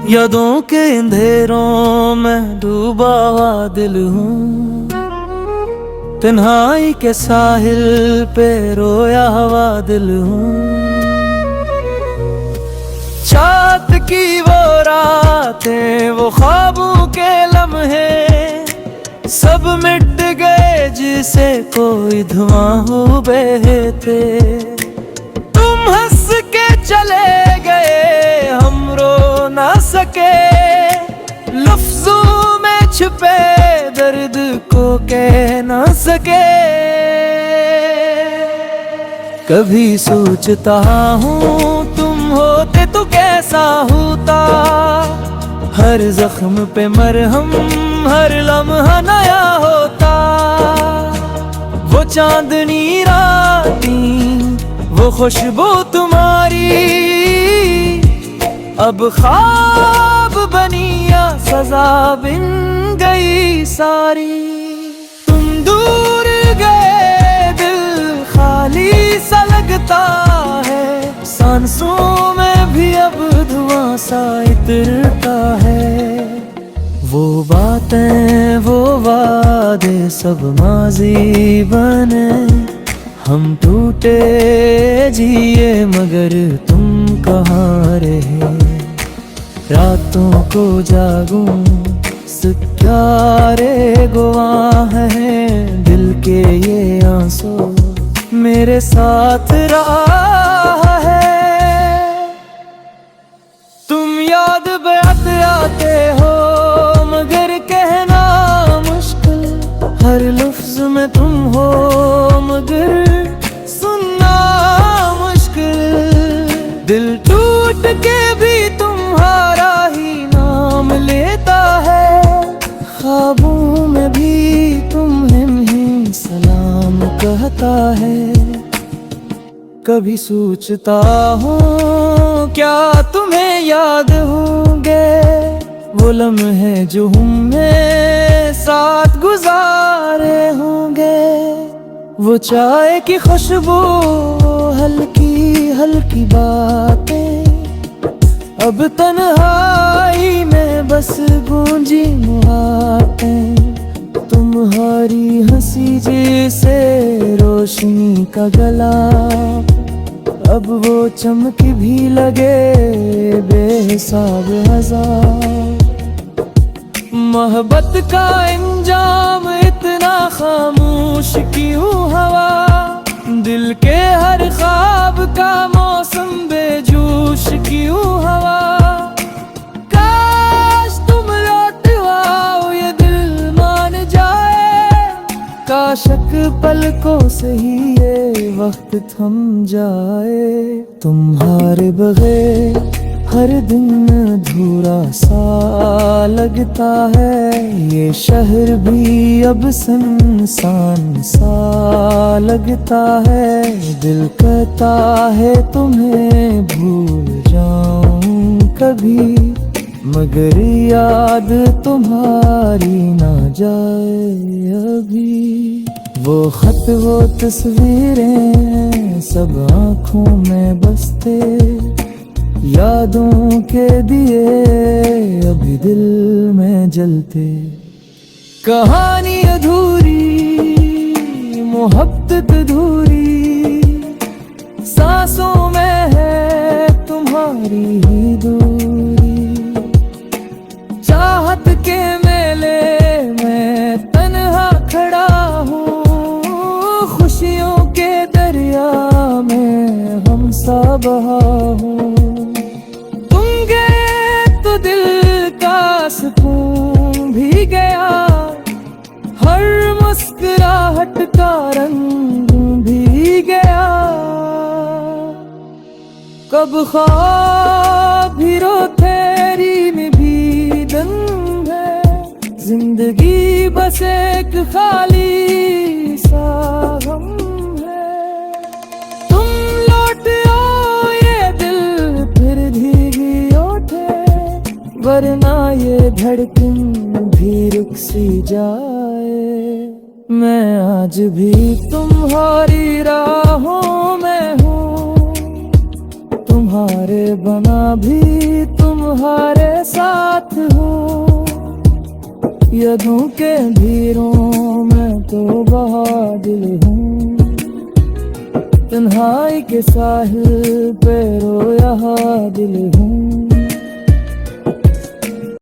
यादों के अंधेरों में डूबा हुआ दिल हूँ, तन्हाई के साहिल पे रोया हुआ दिल हूँ। चाँद की वो रातें, वो ख्वाबों के लम्हे सब मिट गए जिसे कोई धुआं हुए थे। तुम हंस के चले गए, हम रो ना सके, लफ्जों में छुपे दर्द को कह ना सके। कभी सोचता हूँ तुम होते तो कैसा होता, हर जख्म पे मरहम, हर लम्हा नया होता। वो चांदनी राती, वो खुशबू तुम्हारी, अब ख्वाब बनी या सजा बिन गई सारी। तुम दूर गए, दिल खाली सा लगता है, सांसों में भी अब धुआं सा इतरता है। वो बातें, वो वादे सब माजी बने, हम टूटे जिए मगर तुम कहाँ रहे। रातों को जागूं सितारे गवाह हैं, दिल के ये आंसू मेरे साथ रहा है। तुम याद बात आते हो मगर कहना मुश्किल, हर लफ्ज में तुम हो मगर सुनना मुश्किल। दिल टूट के भी तुम्हारा ही नाम लेता है, ख्वाबों में भी तुम्हें सलाम कहता है। कभी सोचता हूँ क्या तुम्हें याद होंगे, वो लम्हे जो हमने साथ गुजारे होंगे। वो चाय की खुशबू, हल्की हल्की बातें, अब तन्हाई में बस गूंजी मुहाबतें। तुम्हारी हंसी जैसे रोशनी का गला, अब वो चमक भी लगे बेहिसाब हजार। मोहब्बत का इंजाम इतना खामोश क्यों हवा, दिल के हर ख्वाब का मौसम बेजोश क्यों हवा। काश तुम लौट आओ ये दिल मान जाए, काशक पलकों से ही ये वक्त थम जाए। तुम्हारे बगैर हर दिन अधूरा सा लगता है, ये शहर भी अब सुनसान सा लगता है। दिल कहता है तुम्हें भूल जाऊं कभी, मगर याद तुम्हारी ना जाए अभी। वो खत, वो तस्वीरें सब आँखों में बसते, यादों के दिए अभी दिल में जलते। कहानी अधूरी, मोहब्बत अधूरी, सांसों में है तुम्हारी ही दूरी। चाहत के मेले में तन्हा खड़ा हूँ, खुशियों के दरिया में हम सा बहा हूँ। दिल का सुकून भी गया, हर मुस्कुराहट का रंग भी गया। कब ख्वाब हीरो तेरी में भी दंग है, जिंदगी बस एक खाली सा गम है। तुम लौट आओ ये दिल फिर भीगी ओठे, वरना ये धड़कन भी रुक सी जाए। मैं आज भी तुम्हारी राहों में हूँ, तुम्हारे बना भी तुम्हारे साथ हूँ। यदों के भीरों में तो बहादिल हूँ। तन्हाई के साहिल पे रोया दिल